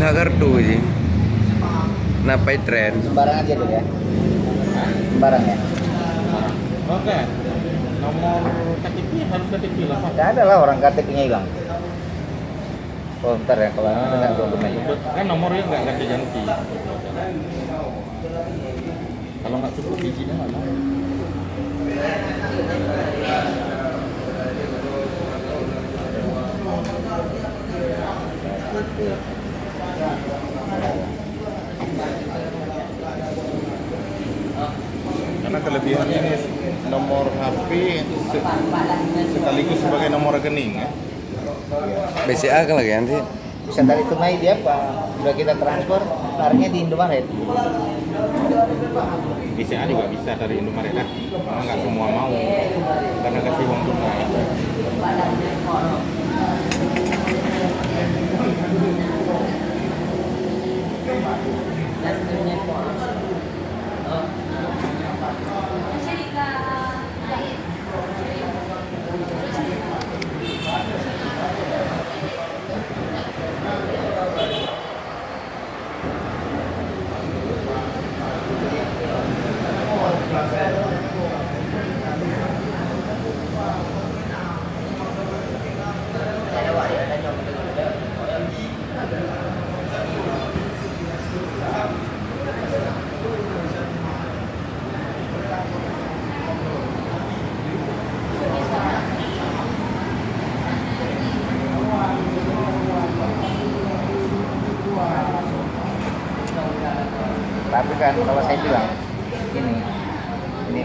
tak kartu sih. Napai tren. Sembarang aja dulu ya. Sembarang ya. Oke. Nomor KTP harus KTP lah Pak. Nggak ada lah orang KTP-nya hilang. Oh bentar ya kalau ada nggak dokumen. Kan nomornya nggak ganti-ganti. Kalau nggak cukup izinnya mana? Karena kelebihannya ini nomor HP sekaligus sebagai nomor rekening ya. BCA kan lagi nanti. Bisa dari tunai dia apa? Udah kita transfer, taruhnya di Indomaret. BCA juga bisa dari Indomaret kan? Karena nggak semua mau karena kasih uang tunai. Tapi kan kalau saya bilang ini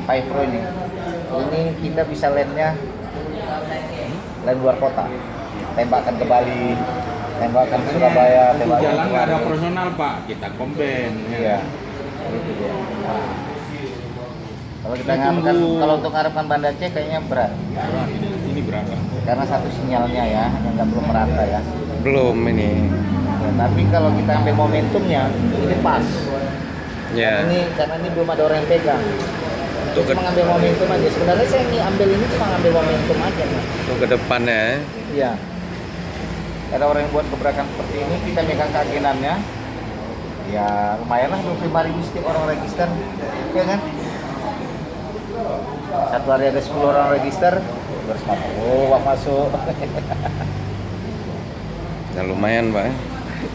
5 Pro ini kita bisa landnya land luar kota, tembakan ke Bali, tembakan ke Surabaya, Untuk tembakan jalan ke nggak ada Bali. operasional Pak, kita komben. Iya, gitu dia. Kalau kita Ini ngarepkan, tunggu. kalau untuk ngarepkan Banda Aceh kayaknya berat, Berat, ini berapa? karena satu sinyalnya ya, yang nggak belum merata ya. Belum ini. Ya, tapi kalau kita ambil momentumnya, ini pas. Ya. Karena ini belum ada orang yang pegang. Untuk ke, Cuma ngambil momentum aja. Sebenarnya saya ambil ini cuma ngambil momentum aja. Mas. untuk ke depannya. Iya. Ada orang yang buat gebrakan seperti ini, kita megang keagenannya. Ya lumayan lah 25.000 setiap orang register, ya kan? Satu hari ada 10 orang register, 250 uang masuk. Ya lumayan Pak.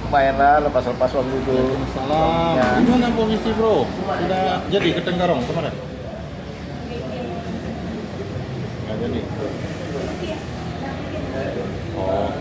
Lumayan lah, lepas-lepas uang dulu. Salam. Ya. Gimana posisi bro? Sudah jadi ke Tenggarong kemarin? Nggak jadi. Oh.